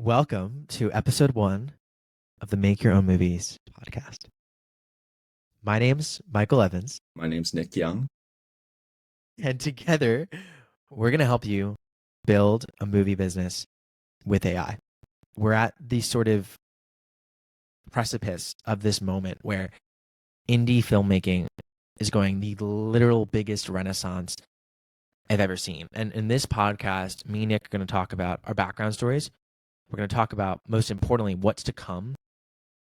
Welcome to episode 1 of the Make Your Own Movies podcast. My name's Michael Evans, My name's Nick Young. and together we're going to help you build a movie business with AI. We're at the sort of precipice of this moment where indie filmmaking is going the literal biggest renaissance I've ever seen. And in this podcast, me and Nick are going to talk about our background stories. We're going to talk about, most importantly, what's to come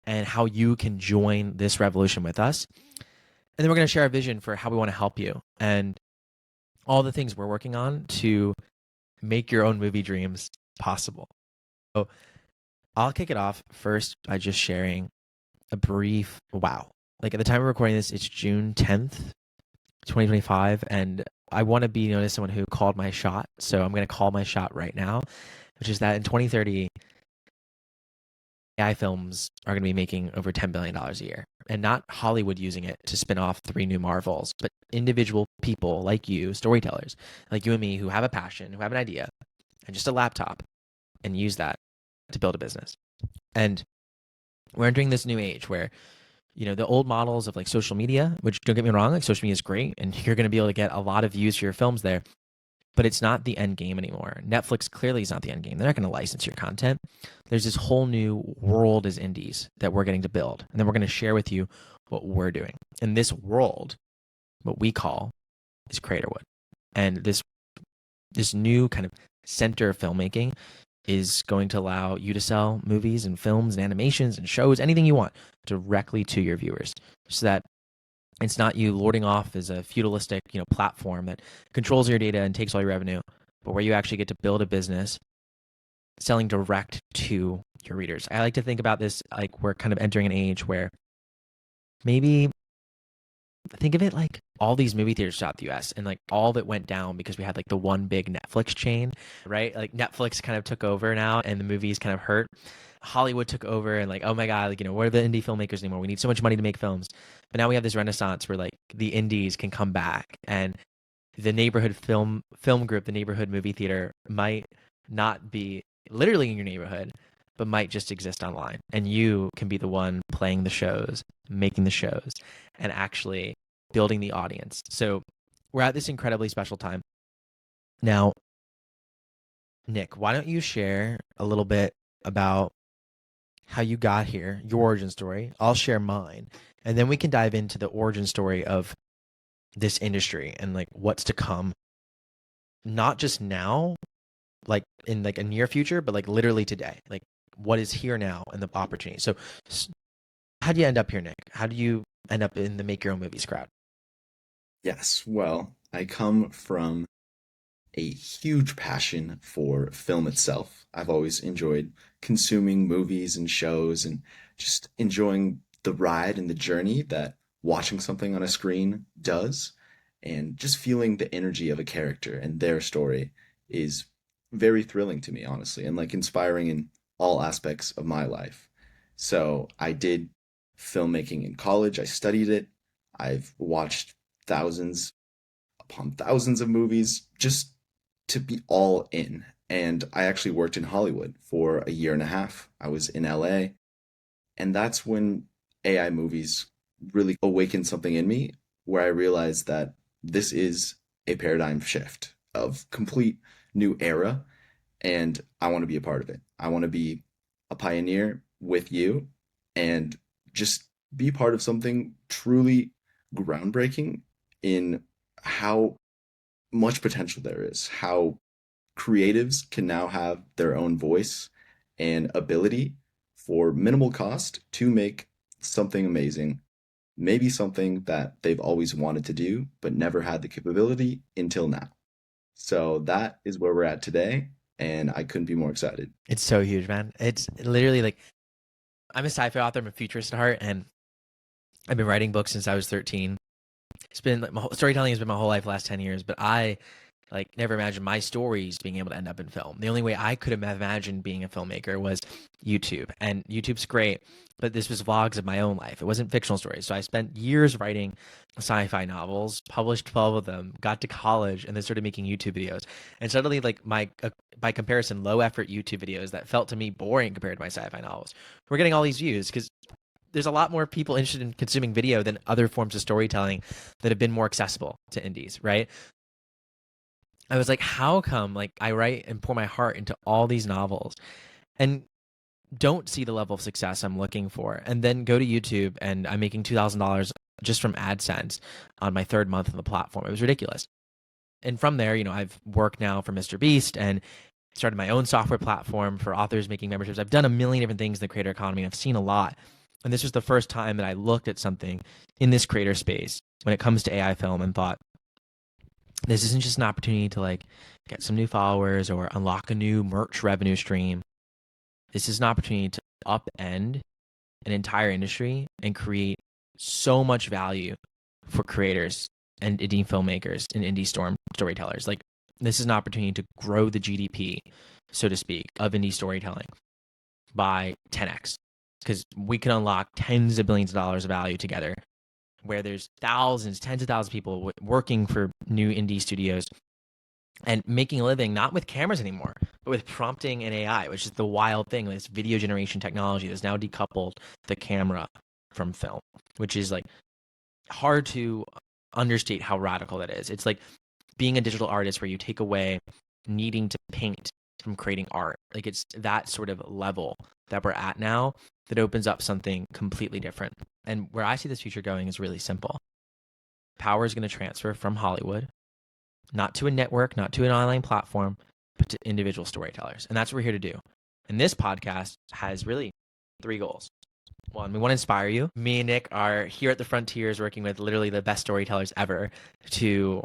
and how you can join this revolution with us. And then we're going to share our vision for how we want to help you and all the things we're working on to make your own movie dreams possible. So I'll kick it off first by just sharing a brief wow. Like at the time of recording this, it's June 10th, 2025. And I want to be known as someone who called my shot. So I'm going to call my shot right now, which is that in 2030, AI films are going to be making over $10 billion a year. And not Hollywood using it to spin off 3 new Marvels, but individual people like you, storytellers, like you and me, who have a passion, who have an idea, and just a laptop, and use that to build a business. And we're entering this new age where, the old models of like social media, which don't get me wrong, like social media is great, and you're going to be able to get a lot of views for your films there. But it's not the end game anymore. Netflix clearly is not the end game. They're not going to license your content. There's this whole new world as indies that we're getting to build. And then we're going to share with you what we're doing. In this world, what we call is Creatorwood. And this new kind of center of filmmaking is going to allow you to sell movies and films and animations and shows, anything you want, directly to your viewers, so that it's not you lording off as a feudalistic, platform that controls your data and takes all your revenue, but where you actually get to build a business selling direct to your readers. I like to think about this like we're kind of entering an age where maybe think of it like all these movie theaters throughout the US, and like all of it went down because we had like the one big Netflix chain, right? Like Netflix kind of took over now and the movies kind of hurt. Hollywood took over and like, oh my God, like, where are the indie filmmakers anymore? We need so much money to make films. But now we have this renaissance where like the indies can come back, and the neighborhood film group, the neighborhood movie theater might not be literally in your neighborhood, but might just exist online. And you can be the one playing the shows, making the shows, and actually building the audience. So we're at this incredibly special time. Now, Nick, why don't you share a little bit about how you got here, your origin story? I'll share mine, and then we can dive into the origin story of this industry and like what's to come, not just now, like in like a near future, but like literally today, like what is here now and the opportunity. So how do you end up here, Nick? How do you end up in the Make Your Own Movies crowd? Yes, well, I come from a huge passion for film itself. I've always enjoyed consuming movies and shows and just enjoying the ride and the journey that watching something on a screen does, and just feeling the energy of a character and their story is very thrilling to me, honestly, and like inspiring in all aspects of my life. So I did filmmaking in college. I studied it. I've watched thousands upon thousands of movies just to be all in. And I actually worked in Hollywood for a year and a half. I was in LA, and that's when AI movies really awakened something in me where I realized that this is a paradigm shift of complete new era, and I want to be a part of it. I want to be a pioneer with you and just be part of something truly groundbreaking in how much potential there is, how creatives can now have their own voice and ability for minimal cost to make something amazing, maybe something that they've always wanted to do but never had the capability until now. So that is where we're at today, and I couldn't be more excited. It's so huge, man. It's literally like I'm a sci-fi author, I'm a futurist at heart, and I've been writing books since I was 13. It's been like storytelling has been my whole life, last 10 years, but I like never imagined my stories being able to end up in film. The only way I could have imagined being a filmmaker was YouTube. And YouTube's great, but this was vlogs of my own life. It wasn't fictional stories. So I spent years writing sci-fi novels, published 12 of them, got to college, and then started making YouTube videos. And suddenly, like my by comparison, low effort YouTube videos that felt to me boring compared to my sci-fi novels were getting all these views because there's a lot more people interested in consuming video than other forms of storytelling that have been more accessible to indies, right? I was like, how come like I write and pour my heart into all these novels and don't see the level of success I'm looking for, and then go to YouTube and I'm making $2,000 just from AdSense on my third month of the platform. It was ridiculous. And from there, I've worked now for Mr. Beast and started my own software platform for authors making memberships. I've done a million different things in the creator economy. I've seen a lot. And this was the first time that I looked at something in this creator space when it comes to AI film and thought, this isn't just an opportunity to like get some new followers or unlock a new merch revenue stream. This is an opportunity to upend an entire industry and create so much value for creators and indie filmmakers and indie storytellers. Like, this is an opportunity to grow the GDP, so to speak, of indie storytelling by 10x, because we can unlock tens of billions of dollars of value together, where there's thousands, tens of thousands of people working for new indie studios and making a living, not with cameras anymore, but with prompting and AI, which is the wild thing. This video generation technology that's now decoupled the camera from film, which is like hard to understate how radical that is. It's like being a digital artist where you take away needing to paint from creating art. Like, it's that sort of level that we're at now that opens up something completely different. And where I see this future going is really simple. Power is going to transfer from Hollywood, not to a network, not to an online platform, but to individual storytellers. And that's what we're here to do. And this podcast has really 3 goals. 1, we want to inspire you. Me and Nick are here at the Frontiers working with literally the best storytellers ever to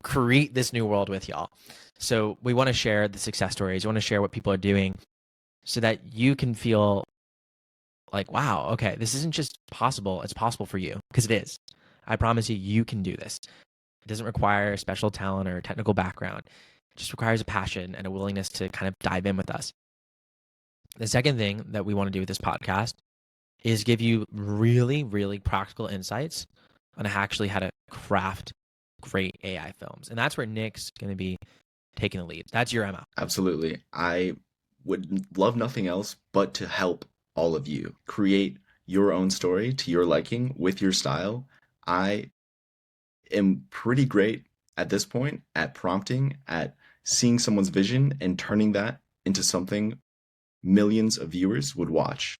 create this new world with y'all. So we want to share the success stories. We want to share what people are doing so that you can feel like, wow, okay, this isn't just possible. It's possible for you, because it is. I promise you, you can do this. It doesn't require special talent or technical background. It just requires a passion and a willingness to kind of dive in with us. The second thing that we want to do with this podcast is give you really, really practical insights on actually how to craft great AI films. And that's where Nick's going to be taking the lead. That's your MO. Absolutely. I would love nothing else but to help all of you create your own story to your liking with your style. I am pretty great at this point at prompting, at seeing someone's vision and turning that into something millions of viewers would watch.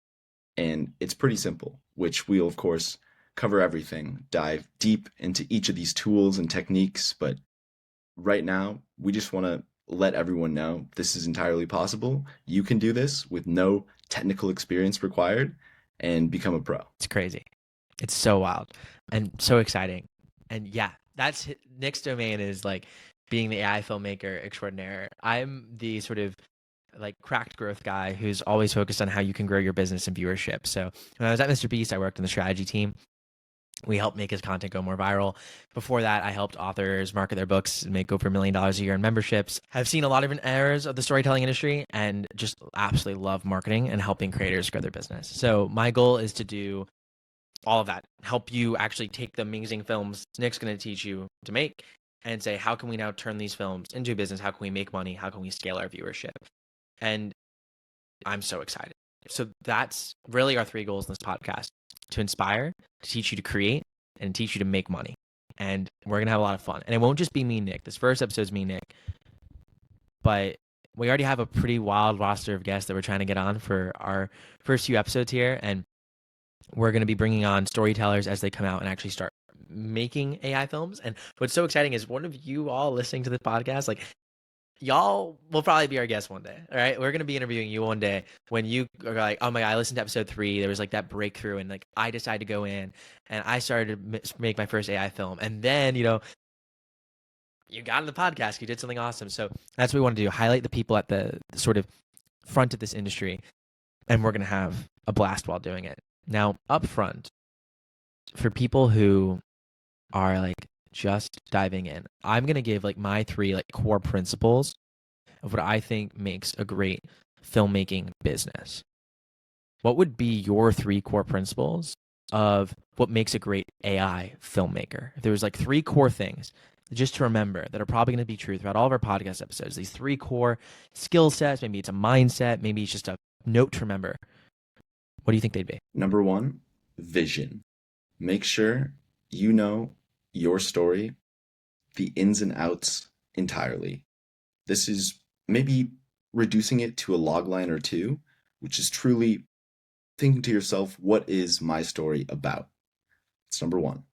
And it's pretty simple, which we'll, of course, cover everything, dive deep into each of these tools and techniques. But right now, we just want to let everyone know this is entirely possible. You can do this with no technical experience required and become a pro. It's crazy. It's so wild and so exciting. And yeah, that's Nick's domain, is like being the AI filmmaker extraordinaire. I'm the sort of like cracked growth guy who's always focused on how you can grow your business and viewership. So when I was at Mr. Beast, I worked on the strategy team. We helped make his content go more viral. Before that, I helped authors market their books and make over $1 million a year in memberships. I've seen a lot of different eras of the storytelling industry and just absolutely love marketing and helping creators grow their business. So my goal is to do all of that, help you actually take the amazing films Nick's going to teach you to make and say, how can we now turn these films into a business? How can we make money? How can we scale our viewership? And I'm so excited. So that's really our 3 goals in this podcast: to inspire, to teach you to create, and teach you to make money. And we're going to have a lot of fun. And it won't just be me and Nick. This first episode is me and Nick. But we already have a pretty wild roster of guests that we're trying to get on for our first few episodes here. And we're going to be bringing on storytellers as they come out and actually start making AI films. And what's so exciting is one of you all listening to this podcast, like, y'all will probably be our guest one day. All right. We're going to be interviewing you one day when you are like, oh my God, I listened to episode 3. There was like that breakthrough. And like, I decided to go in and I started to make my first AI film. And then, you got on the podcast, you did something awesome. So that's what we want to do. Highlight the people at the sort of front of this industry. And we're going to have a blast while doing it. Now, up front, for people who are like just diving in, I'm going to give like my three like core principles of what I think makes a great filmmaking business. What would be your three core principles of what makes a great AI filmmaker? If there was like three core things just to remember that are probably going to be true throughout all of our podcast episodes, these three core skill sets, maybe it's a mindset, maybe it's just a note to remember. What do you think they'd be? Number one, vision. Make sure you know your story, the ins and outs entirely. This is maybe reducing it to a log line or two, which is truly thinking to yourself, what is my story about? It's number one.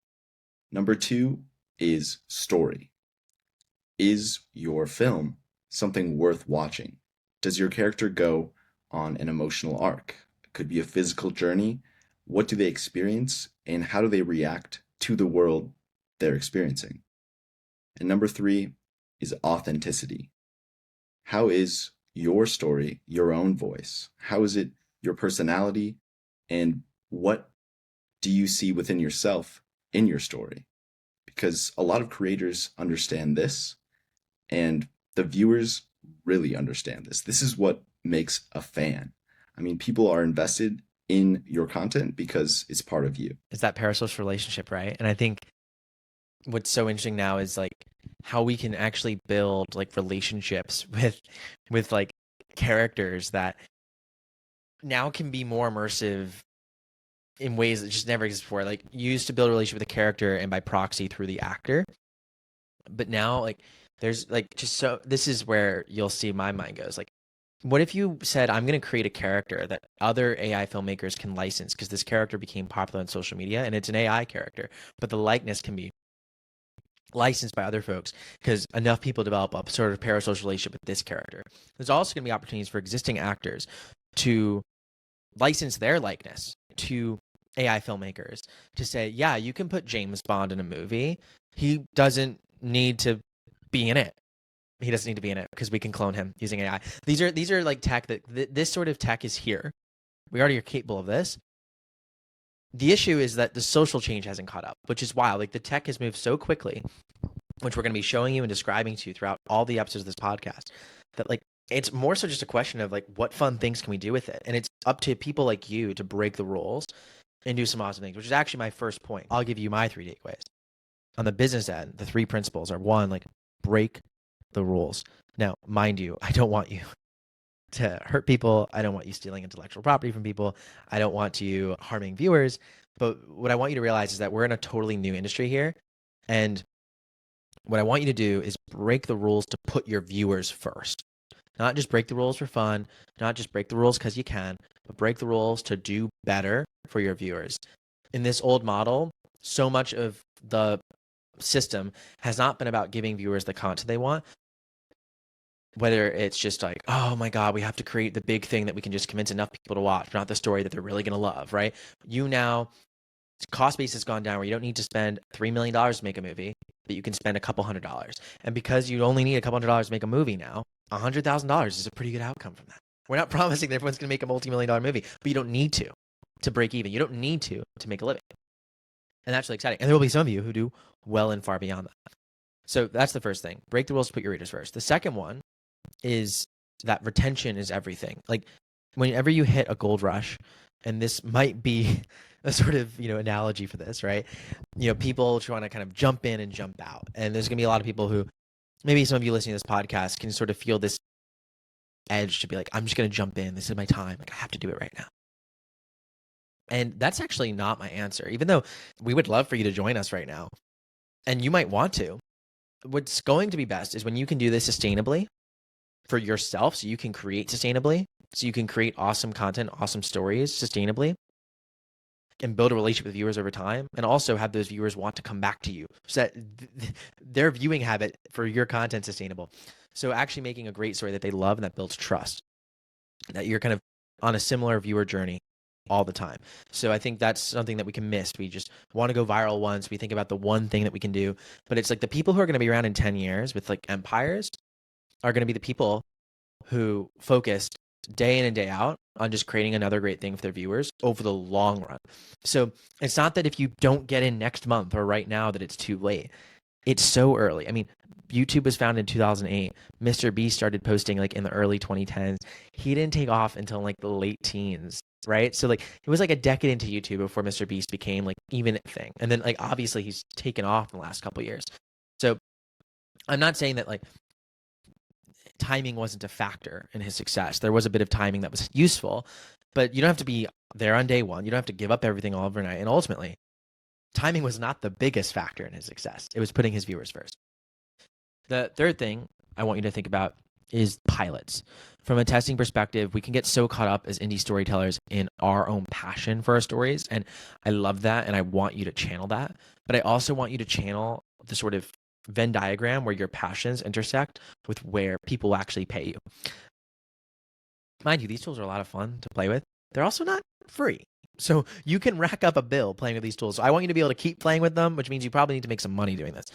Number two is story. Is your film something worth watching? Does your character go on an emotional arc? It could be a physical journey. What do they experience, and how do they react to the world they're experiencing? And number three is authenticity. How is your story your own voice? How is it your personality? And what do you see within yourself in your story? Because a lot of creators understand this, and the viewers really understand this. This is what makes a fan. I mean, people are invested in your content because it's part of you. It's that parasocial relationship, right? And I think what's so interesting now is like how we can actually build like relationships with like characters that now can be more immersive in ways that just never existed before. Like you used to build a relationship with a character and by proxy through the actor. But now like there's like just so this is where you'll see my mind goes. Like what if you said, I'm going to create a character that other AI filmmakers can license because this character became popular on social media and it's an AI character, but the likeness can be licensed by other folks because enough people develop a sort of parasocial relationship with this character. There's also going to be opportunities for existing actors to license their likeness to AI filmmakers to say, yeah, you can put James Bond in a movie. He doesn't need to be in it. He doesn't need to be in it because we can clone him using AI. These are like tech that this sort of tech is here. We already are capable of this. The issue is that the social change hasn't caught up, which is wild. Like the tech has moved so quickly, which we're going to be showing you and describing to you throughout all the episodes of this podcast, that like it's more so just a question of like what fun things can we do with it, and it's up to people like you to break the rules and do some awesome things. Which is actually my first point. I'll give you my 3 takeaways. On the business end, the 3 principles are: 1, like break the rules. Now, mind you, I don't want you to hurt people. I don't want you stealing intellectual property from people. I don't want you harming viewers. But what I want you to realize is that we're in a totally new industry here. And what I want you to do is break the rules to put your viewers first. Not just break the rules for fun, not just break the rules because you can, but break the rules to do better for your viewers. In this old model, so much of the system has not been about giving viewers the content they want, whether it's just like, oh my God, we have to create the big thing that we can just convince enough people to watch, not the story that they're really going to love, right? Cost base has gone down where you don't need to spend $3 million to make a movie, but you can spend a couple $100s. And because you only need a couple $100 to make a movie now, $100,000 is a pretty good outcome from that. We're not promising that everyone's going to make a multi-million-dollar movie, but you don't need to break even. You don't need to make a living. And that's really exciting. And there will be some of you who do well and far beyond that. So that's the first thing. Break the rules to put your readers first. The second one is that retention is everything. Like whenever you hit a gold rush, and this might be a sort of, analogy for this, right? People trying to kind of jump in and jump out. And there's going to be a lot of people who, maybe some of you listening to this podcast can sort of feel this edge to be like, I'm just going to jump in. This is my time. Like I have to do it right now. And that's actually not my answer, even though we would love for you to join us right now. And you might want to. What's going to be best is when you can do this sustainably for yourself, so you can create sustainably, so you can create awesome content, awesome stories sustainably, and build a relationship with viewers over time, and also have those viewers want to come back to you so that their viewing habit for your content is sustainable. So actually making a great story that they love and that builds trust, that you're kind of on a similar viewer journey all the time. So I think that's something that we can miss. We just want to go viral once. We think about the one thing that we can do, but it's like the people who are going to be around in 10 years with like empires are going to be the people who focused day in and day out on just creating another great thing for their viewers over the long run. So it's not that if you don't get in next month or right now that it's too late. it's so early. I mean, YouTube was founded in 2008. Mr. Beast started posting like in the early 2010s. He didn't take off until like the late teens, right? So like it was like a decade into YouTube before Mr. Beast became like even a thing. And then like obviously he's taken off in the last couple of years. So I'm not saying that like timing wasn't a factor in his success. There was a bit of timing that was useful, but you don't have to be there on day one. You don't have to give up everything all overnight. And ultimately, timing was not the biggest factor in his success. It was putting his viewers first. The third thing I want you to think about is pilots. From a testing perspective, we can get so caught up as indie storytellers in our own passion for our stories. And I love that. And I want you to channel that. But I also want you to channel the sort of Venn diagram where your passions intersect with where people actually pay you. Mind you, these tools are a lot of fun to play with. They're also not free. So you can rack up a bill playing with these tools. So I want you to be able to keep playing with them, which means you probably need to make some money doing this.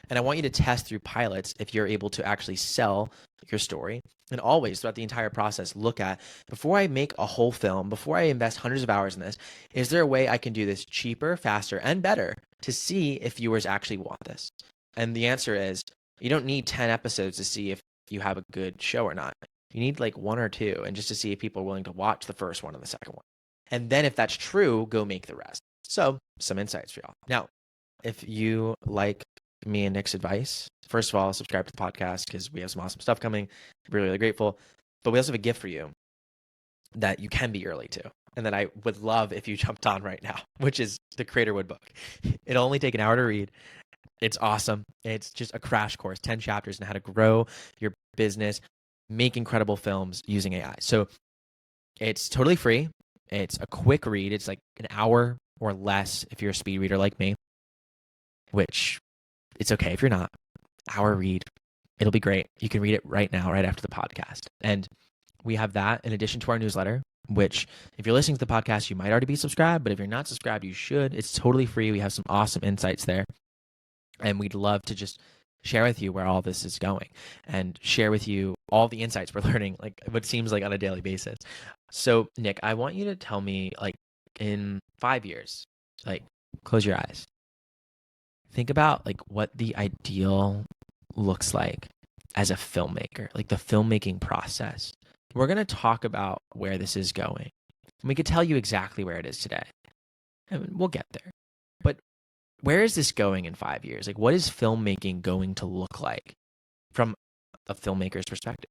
And I want you to test through pilots if you're able to actually sell your story. And always throughout the entire process, look at, before I make a whole film, before I invest hundreds of hours in this, is there a way I can do this cheaper, faster, and better to see if viewers actually want this? And the answer is, you don't need 10 episodes to see if you have a good show or not. You need like one or two, and just to see if people are willing to watch the first one and the second one. And then if that's true, go make the rest. So some insights for y'all. Now, if you like me and Nick's advice, first of all, subscribe to the podcast because we have some awesome stuff coming. Really, really grateful. But we also have a gift for you that you can be early to, and that I would love if you jumped on right now, which is the Creatorwood book. It'll only take an hour to read. It's awesome. It's just a crash course, 10 chapters on how to grow your business, make incredible films using AI. So it's totally free. It's a quick read. It's like an hour or less if you're a speed reader like me, which it's okay if you're not. Hour read. It'll be great. You can read it right now, right after the podcast. And we have that in addition to our newsletter, which if you're listening to the podcast, you might already be subscribed, but if you're not subscribed, you should. It's totally free. We have some awesome insights there. And we'd love to just share with you where all this is going and share with you all the insights we're learning, like what seems like on a daily basis. So Nick, I want you to tell me, like, in 5 years, like, close your eyes. Think about like what the ideal looks like as a filmmaker, like the filmmaking process. We're going to talk about where this is going. And we could tell you exactly where it is today. And we'll get there. But where is this going in 5 years? Like, what is filmmaking going to look like from a filmmaker's perspective?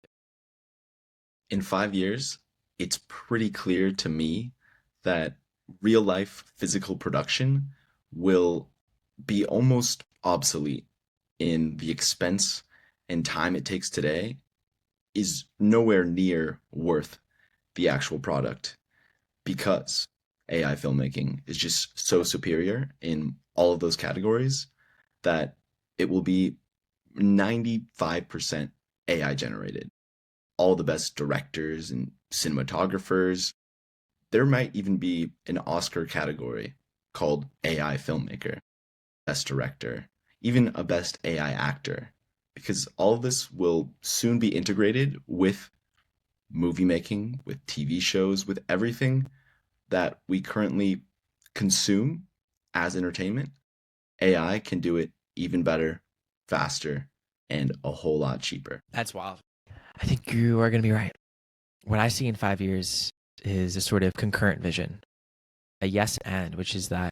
In 5 years, it's pretty clear to me that real life physical production will be almost obsolete in the expense and time it takes today is nowhere near worth the actual product because AI filmmaking is just so superior in all of those categories that it will be 95% AI generated. All the best directors and cinematographers. There might even be an Oscar category called AI filmmaker, best director, even a best AI actor, because all of this will soon be integrated with movie making, with TV shows, with everything that we currently consume as entertainment. AI can do it even better, faster, and a whole lot cheaper. That's wild. I think you are going to be right. What I see in 5 years is a sort of concurrent vision, a yes and, which is that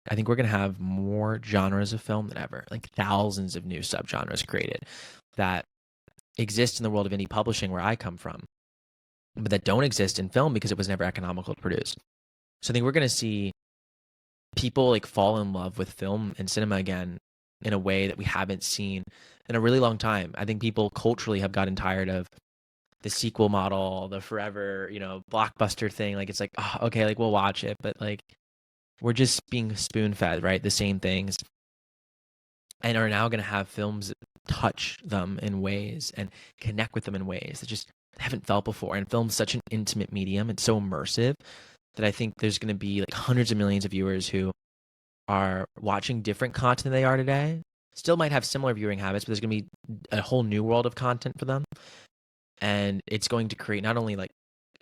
I think we're going to have more genres of film than ever, like thousands of new subgenres created that exist in the world of indie publishing where I come from, but that don't exist in film because it was never economical to produce. So I think we're going to see people like fall in love with film and cinema again in a way that we haven't seen in a really long time. I think people culturally have gotten tired of the sequel model, the forever, blockbuster thing. Like, it's like, oh, okay, like we'll watch it, but like we're just being spoon fed, right? The same things, and are now going to have films that touch them in ways and connect with them in ways that just haven't felt before. And film's such an intimate medium. It's so immersive that I think there's going to be like hundreds of millions of viewers who are watching different content than they are today. Still might have similar viewing habits, but there's going to be a whole new world of content for them. And it's going to create not only like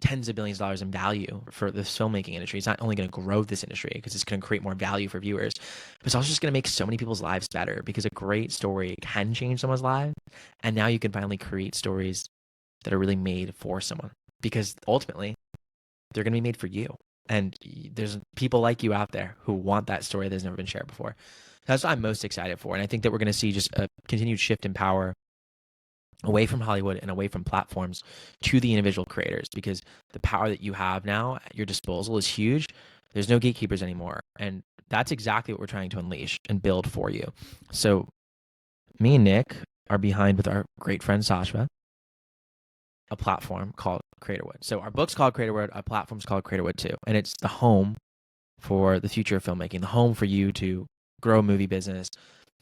tens of billions of dollars in value for this filmmaking industry. It's not only going to grow this industry because it's going to create more value for viewers, but it's also just going to make so many people's lives better because a great story can change someone's life. And now you can finally create stories that are really made for someone because ultimately they're going to be made for you. And there's people like you out there who want that story that's never been shared before. That's what I'm most excited for. And I think that we're going to see just a continued shift in power away from Hollywood and away from platforms to the individual creators, because the power that you have now at your disposal is huge. There's no gatekeepers anymore. And that's exactly what we're trying to unleash and build for you. So me and Nick are behind with our great friend Sasha, a platform called Creatorwood. So our book's called Creatorwood, our platform's called Creatorwood too. And it's the home for the future of filmmaking, the home for you to grow a movie business,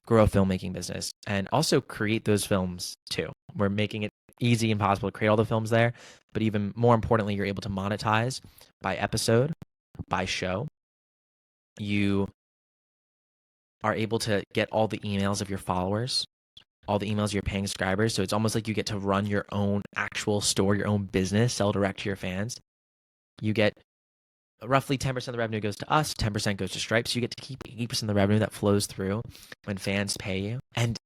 grow a filmmaking business, and also create those films too. We're making it easy and possible to create all the films there, but even more importantly, you're able to monetize by episode, by show. You are able to get all the emails of your followers, all the emails of your paying subscribers. So it's almost like you get to run your own actual store, your own business, sell direct to your fans. You get roughly 10% of the revenue goes to us, 10% goes to Stripe. So you get to keep 80% of the revenue that flows through when fans pay you, and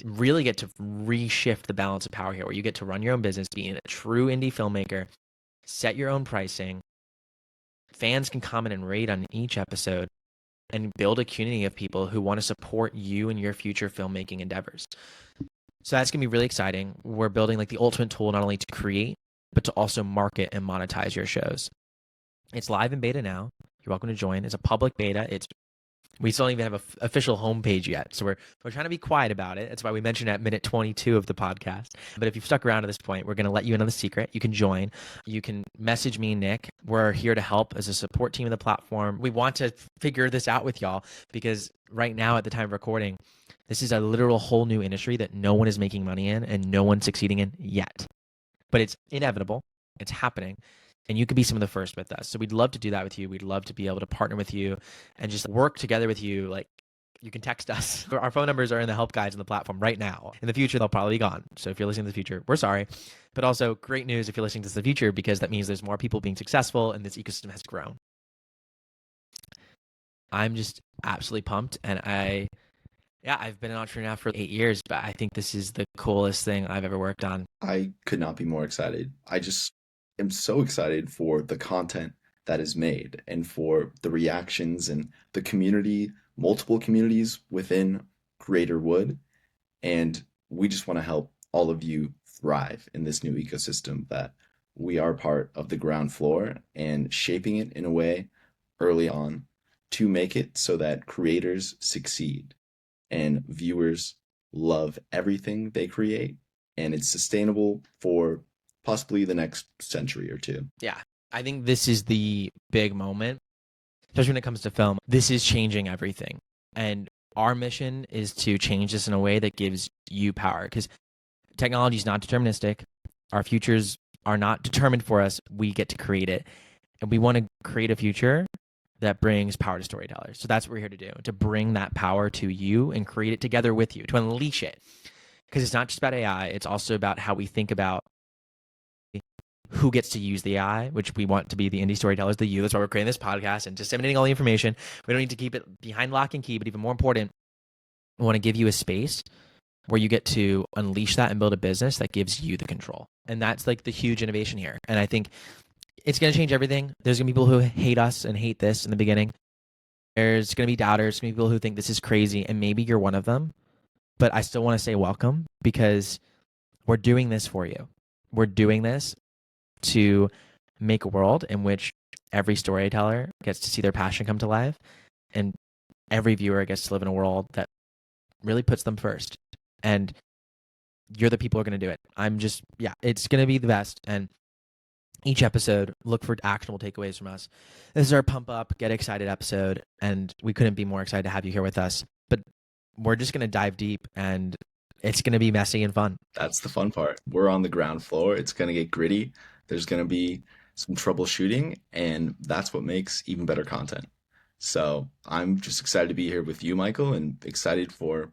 really get to reshift the balance of power here, where you get to run your own business, being a true indie filmmaker, set your own pricing. Fans can comment and rate on each episode and build a community of people who want to support you in your future filmmaking endeavors. So that's going to be really exciting. We're building like the ultimate tool, not only to create, but to also market and monetize your shows. It's live in beta now. You're welcome to join. It's a public beta. We still don't even have an official homepage yet. So we're trying to be quiet about it. That's why we mentioned at minute 22 of the podcast. But if you've stuck around to this point, we're going to let you in on the secret. You can join. You can message me, Nick. We're here to help as a support team of the platform. We want to figure this out with y'all because right now at the time of recording, this is a literal whole new industry that no one is making money in and no one's succeeding in yet. But it's inevitable. It's happening. And you could be some of the first with us. So we'd love to do that with you. We'd love to be able to partner with you and just work together with you. Like, you can text us. Our phone numbers are in the help guides on the platform right now. In the future, they'll probably be gone. So if you're listening to the future, we're sorry. But also great news if you're listening to the future, because that means there's more people being successful and this ecosystem has grown. I'm just absolutely pumped. And I've been an entrepreneur now for 8 years, but I think this is the coolest thing I've ever worked on. I could not be more excited. I just am so excited for the content that is made and for the reactions and the community, multiple communities within Creatorwood. And we just want to help all of you thrive in this new ecosystem that we are part of the ground floor and shaping it in a way early on to make it so that creators succeed and viewers love everything they create, and it's sustainable for possibly the next century or two. Yeah, I think this is the big moment, especially when it comes to film. This is changing everything. And our mission is to change this in a way that gives you power, because technology is not deterministic. Our futures are not determined for us. We get to create it. And we want to create a future that brings power to storytellers. So that's what we're here to do, to bring that power to you and create it together with you, to unleash it. Because it's not just about AI. It's also about how we think about who gets to use the AI, which we want to be the indie storytellers, the you. That's why we're creating this podcast and disseminating all the information. We don't need to keep it behind lock and key, but even more important, we want to give you a space where you get to unleash that and build a business that gives you the control. And that's like the huge innovation here. And I think it's going to change everything. There's going to be people who hate us and hate this in the beginning. There's going to be doubters, going to be people who think this is crazy, and maybe you're one of them. But I still want to say welcome, because we're doing this for you. We're doing this to make a world in which every storyteller gets to see their passion come to life, and every viewer gets to live in a world that really puts them first. And you're the people who are going to do it. It's going to be the best. And each episode, look for actionable takeaways from us. This is our pump up, get excited episode, and we couldn't be more excited to have you here with us. But we're just going to dive deep, and it's going to be messy and fun. That's the fun part. We're on the ground floor. It's going to get gritty. There's going to be some troubleshooting, and that's what makes even better content. So I'm just excited to be here with you, Michael, and excited for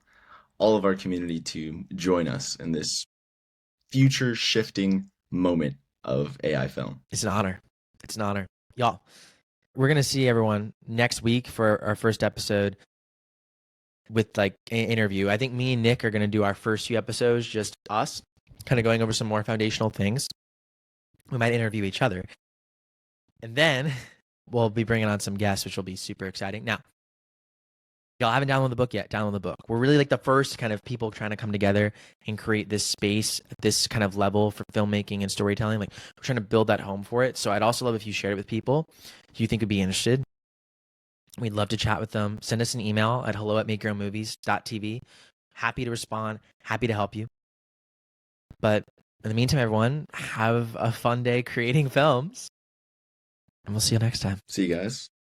all of our community to join us in this future shifting moment of AI film. It's an honor. It's an honor. Y'all, we're going to see everyone next week for our first episode with like an interview. I think me and Nick are going to do our first few episodes, just us, kind of going over some more foundational things. We might interview each other. And then we'll be bringing on some guests, which will be super exciting. Now, y'all haven't downloaded the book yet, download the book. We're really like the first kind of people trying to come together and create this space, this kind of level for filmmaking and storytelling. Like we're trying to build that home for it. So I'd also love if you shared it with people who you think would be interested. We'd love to chat with them. Send us an email at hello@makeyourownmovies.tv. Happy to respond, happy to help you. But in the meantime, everyone, have a fun day creating films. And we'll see you next time. See you guys.